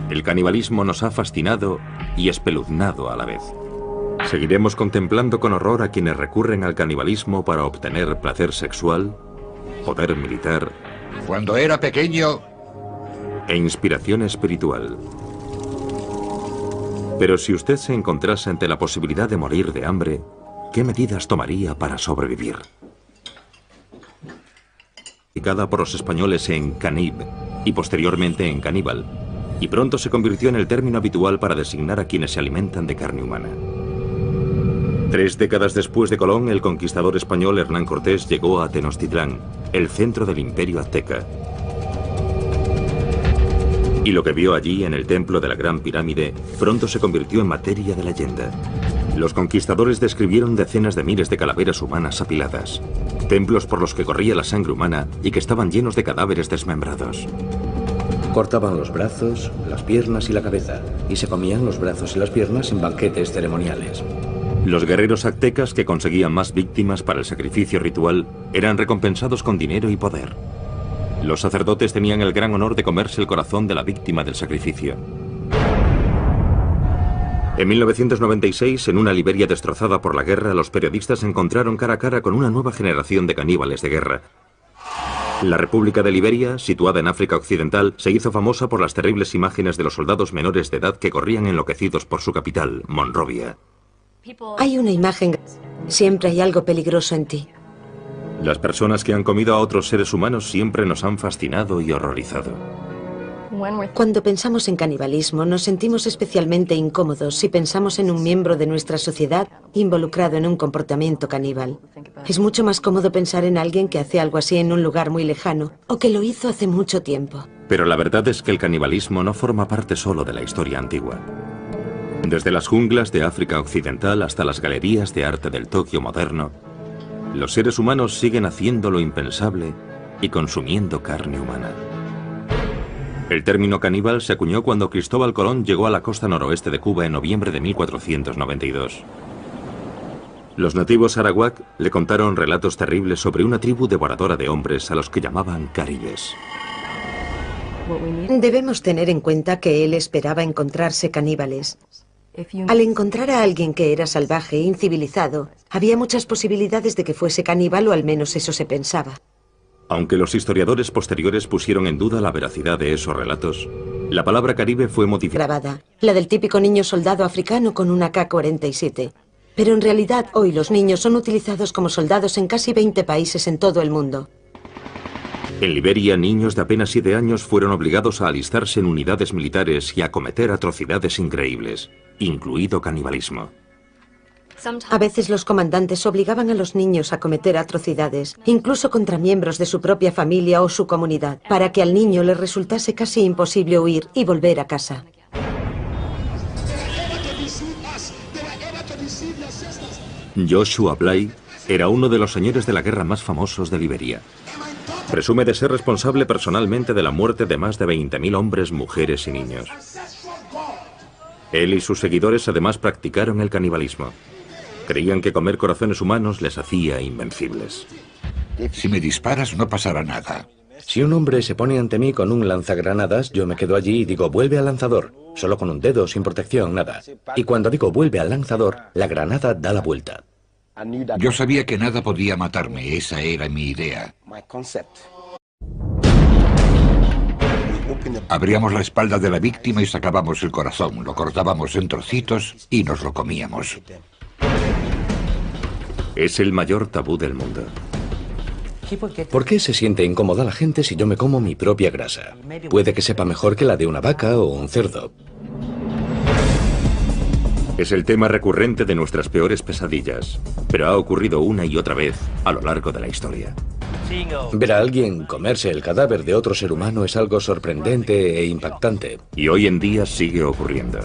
el canibalismo nos ha fascinado y espeluznado a la vez. ¿Seguiremos contemplando con horror a quienes recurren al canibalismo para obtener placer sexual, poder militar Cuando era pequeño, e inspiración espiritual? Pero si usted se encontrase ante la posibilidad de morir de hambre, ¿qué medidas tomaría para sobrevivir? Indicada por los españoles en canib y posteriormente en caníbal, y pronto se convirtió en el término habitual para designar a quienes se alimentan de carne humana. 3 décadas después de Colón, el conquistador español Hernán Cortés llegó a Tenochtitlán, el centro del imperio azteca. Y lo que vio allí en el templo de la Gran Pirámide pronto se convirtió en materia de leyenda. Los conquistadores describieron decenas de miles de calaveras humanas apiladas, templos por los que corría la sangre humana y que estaban llenos de cadáveres desmembrados. Cortaban los brazos, las piernas y la cabeza, y se comían los brazos y las piernas en banquetes ceremoniales. Los guerreros aztecas que conseguían más víctimas para el sacrificio ritual eran recompensados con dinero y poder. Los sacerdotes tenían el gran honor de comerse el corazón de la víctima del sacrificio. En 1996, en una Liberia destrozada por la guerra, los periodistas se encontraron cara a cara con una nueva generación de caníbales de guerra. La República de Liberia, situada en África Occidental, se hizo famosa por las terribles imágenes de los soldados menores de edad que corrían enloquecidos por su capital, Monrovia. Hay una imagen. Siempre hay algo peligroso en ti. Las personas que han comido a otros seres humanos siempre nos han fascinado y horrorizado. Cuando pensamos en canibalismo, nos sentimos especialmente incómodos si pensamos en un miembro de nuestra sociedad involucrado en un comportamiento caníbal. Es mucho más cómodo pensar en alguien que hace algo así en un lugar muy lejano o que lo hizo hace mucho tiempo. Pero la verdad es que el canibalismo no forma parte solo de la historia antigua. Desde las junglas de África Occidental hasta las galerías de arte del Tokio moderno, los seres humanos siguen haciendo lo impensable y consumiendo carne humana. El término caníbal se acuñó cuando Cristóbal Colón llegó a la costa noroeste de Cuba en noviembre de 1492. Los nativos arawak le contaron relatos terribles sobre una tribu devoradora de hombres a los que llamaban caribes. Debemos tener en cuenta que él esperaba encontrarse caníbales. Al encontrar a alguien que era salvaje e incivilizado, había muchas posibilidades de que fuese caníbal, o al menos eso se pensaba. Aunque los historiadores posteriores pusieron en duda la veracidad de esos relatos, la palabra caribe fue modificada. Grabada, la del típico niño soldado africano con una AK-47. Pero en realidad hoy los niños son utilizados como soldados en casi 20 países en todo el mundo. En Liberia, niños de apenas 7 años fueron obligados a alistarse en unidades militares y a cometer atrocidades increíbles, incluido canibalismo. A veces los comandantes obligaban a los niños a cometer atrocidades, incluso contra miembros de su propia familia o su comunidad, para que al niño le resultase casi imposible huir y volver a casa. Joshua Bly era uno de los señores de la guerra más famosos de Liberia. Presume de ser responsable personalmente de la muerte de más de 20.000 hombres, mujeres y niños. Él y sus seguidores además practicaron el canibalismo. Creían que comer corazones humanos les hacía invencibles. Si me disparas no pasará nada. Si un hombre se pone ante mí con un lanzagranadas, yo me quedo allí y digo, vuelve al lanzador. Solo con un dedo, sin protección, nada. Y cuando digo, vuelve al lanzador, la granada da la vuelta. Yo sabía que nada podía matarme, esa era mi idea. Abríamos la espalda de la víctima y sacábamos el corazón, lo cortábamos en trocitos y nos lo comíamos. Es el mayor tabú del mundo. ¿Por qué se siente incómoda la gente si yo me como mi propia grasa? Puede que sepa mejor que la de una vaca o un cerdo. Es el tema recurrente de nuestras peores pesadillas, pero ha ocurrido una y otra vez a lo largo de la historia. Ver a alguien comerse el cadáver de otro ser humano es algo sorprendente e impactante. Y hoy en día sigue ocurriendo.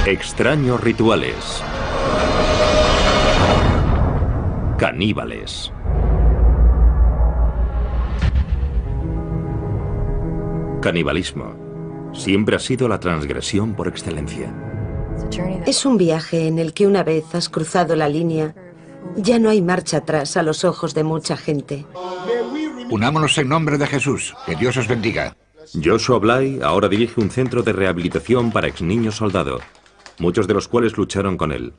Extraños rituales. Caníbales. Canibalismo siempre ha sido la transgresión por excelencia. Es un viaje en el que una vez has cruzado la línea, ya no hay marcha atrás a los ojos de mucha gente. Unámonos en nombre de Jesús. Que Dios os bendiga. Joshua Bly ahora dirige un centro de rehabilitación para exniños soldado, muchos de los cuales lucharon con él.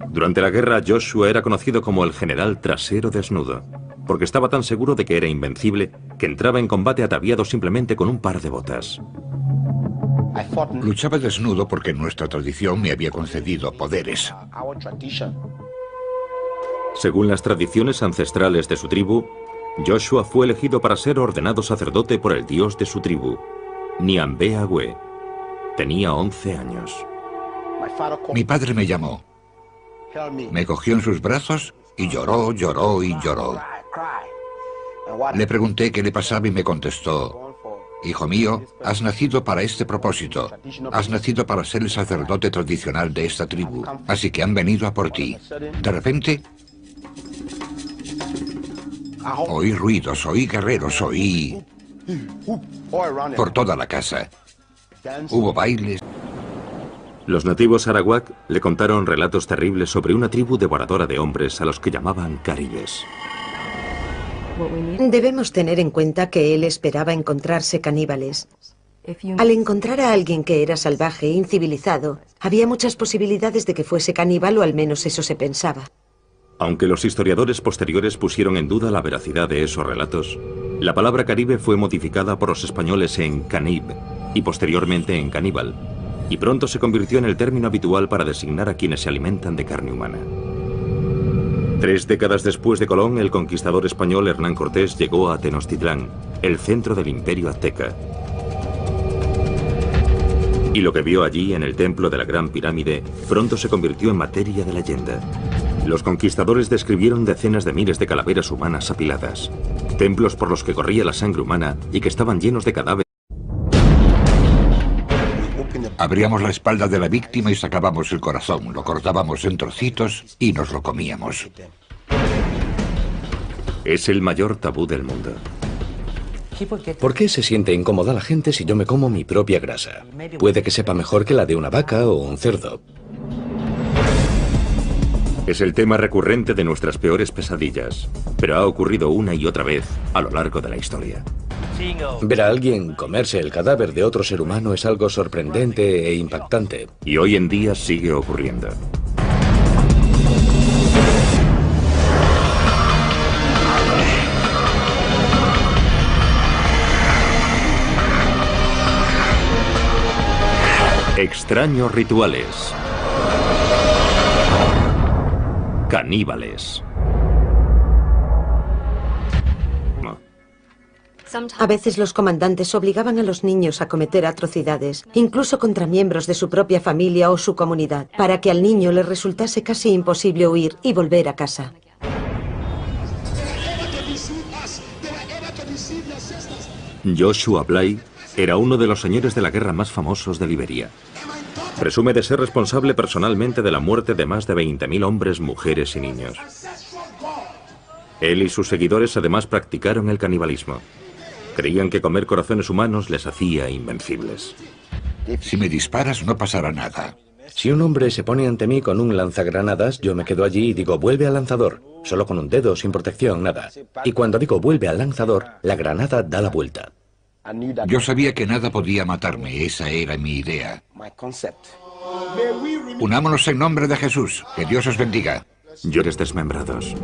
Durante la guerra, Joshua era conocido como el general trasero desnudo, porque estaba tan seguro de que era invencible que entraba en combate ataviado simplemente con un par de botas. Luchaba desnudo porque nuestra tradición me había concedido poderes. Según las tradiciones ancestrales de su tribu, Joshua fue elegido para ser ordenado sacerdote por el dios de su tribu, Niambe-Agüe. Tenía 11 años. Mi padre me llamó. Me cogió en sus brazos y lloró, lloró y lloró. Le pregunté qué le pasaba y me contestó: hijo mío, has nacido para este propósito. Has nacido para ser el sacerdote tradicional de esta tribu. Así que han venido a por ti. De repente, oí ruidos, oí guerreros, oí por toda la casa. Hubo bailes. Los nativos arawak le contaron relatos terribles sobre una tribu devoradora de hombres a los que llamaban caribes. Debemos tener en cuenta que él esperaba encontrarse caníbales. Al encontrar a alguien que era salvaje e incivilizado, había muchas posibilidades de que fuese caníbal, o al menos eso se pensaba. Aunque los historiadores posteriores pusieron en duda la veracidad de esos relatos, la palabra caribe fue modificada por los españoles en canib y posteriormente en caníbal, y pronto se convirtió en el término habitual para designar a quienes se alimentan de carne humana. 3 décadas después de Colón, el conquistador español Hernán Cortés llegó a Tenochtitlán, el centro del imperio azteca. Y lo que vio allí en el templo de la Gran Pirámide pronto se convirtió en materia de leyenda. Los conquistadores describieron decenas de miles de calaveras humanas apiladas, templos por los que corría la sangre humana y que estaban llenos de cadáveres. Abríamos la espalda de la víctima y sacábamos el corazón, lo cortábamos en trocitos y nos lo comíamos. Es el mayor tabú del mundo. ¿Por qué se siente incómoda la gente si yo me como mi propia grasa? Puede que sepa mejor que la de una vaca o un cerdo. Es el tema recurrente de nuestras peores pesadillas, pero ha ocurrido una y otra vez a lo largo de la historia. Ver a alguien comerse el cadáver de otro ser humano es algo sorprendente e impactante. Y hoy en día sigue ocurriendo. Extraños rituales. Caníbales. A veces los comandantes obligaban a los niños a cometer atrocidades, incluso contra miembros de su propia familia o su comunidad, para que al niño le resultase casi imposible huir y volver a casa. Joshua Bly era uno de los señores de la guerra más famosos de Liberia. Presume de ser responsable personalmente de la muerte de más de 20.000 hombres, mujeres y niños. Él y sus seguidores además practicaron el canibalismo. Creían que comer corazones humanos les hacía invencibles. Si me disparas no pasará nada. Si un hombre se pone ante mí con un lanzagranadas, yo me quedo allí y digo, vuelve al lanzador. Solo con un dedo, sin protección, nada. Y cuando digo, vuelve al lanzador, la granada da la vuelta. Yo sabía que nada podía matarme, esa era mi idea. Unámonos en nombre de Jesús, que Dios os bendiga. Llores desmembrados.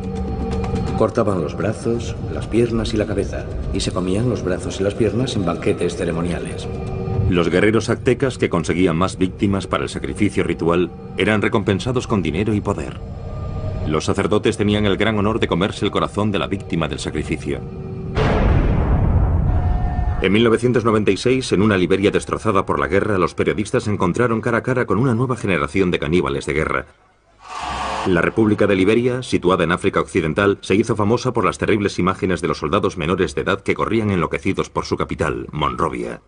Cortaban los brazos, las piernas y la cabeza, y se comían los brazos y las piernas en banquetes ceremoniales. Los guerreros aztecas que conseguían más víctimas para el sacrificio ritual eran recompensados con dinero y poder. Los sacerdotes tenían el gran honor de comerse el corazón de la víctima del sacrificio. En 1996, en una Liberia destrozada por la guerra, los periodistas se encontraron cara a cara con una nueva generación de caníbales de guerra. La República de Liberia, situada en África Occidental, se hizo famosa por las terribles imágenes de los soldados menores de edad que corrían enloquecidos por su capital, Monrovia.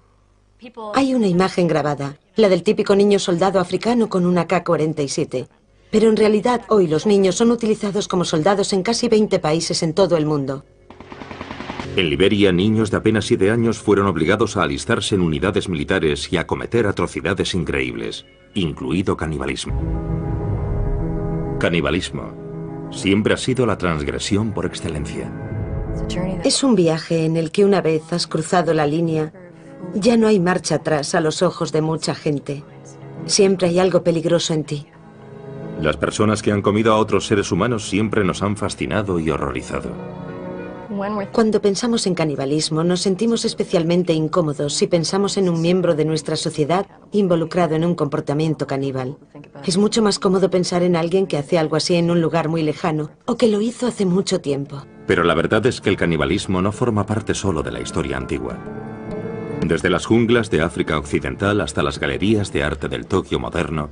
Hay una imagen grabada, la del típico niño soldado africano con una AK-47. Pero en realidad hoy los niños son utilizados como soldados en casi 20 países en todo el mundo. En Liberia, niños de apenas 7 años fueron obligados a alistarse en unidades militares y a cometer atrocidades increíbles, incluido canibalismo. Canibalismo siempre ha sido la transgresión por excelencia. Es un viaje en el que una vez has cruzado la línea, ya no hay marcha atrás a los ojos de mucha gente. Siempre hay algo peligroso en ti. Las personas que han comido a otros seres humanos siempre nos han fascinado y horrorizado. Cuando pensamos en canibalismo, nos sentimos especialmente incómodos si pensamos en un miembro de nuestra sociedad involucrado en un comportamiento caníbal. Es mucho más cómodo pensar en alguien que hace algo así en un lugar muy lejano o que lo hizo hace mucho tiempo. Pero la verdad es que el canibalismo no forma parte solo de la historia antigua. Desde las junglas de África Occidental hasta las galerías de arte del Tokio moderno,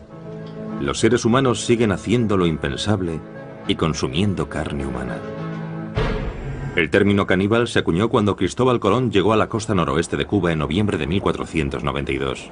los seres humanos siguen haciendo lo impensable y consumiendo carne humana. El término caníbal se acuñó cuando Cristóbal Colón llegó a la costa noroeste de Cuba en noviembre de 1492.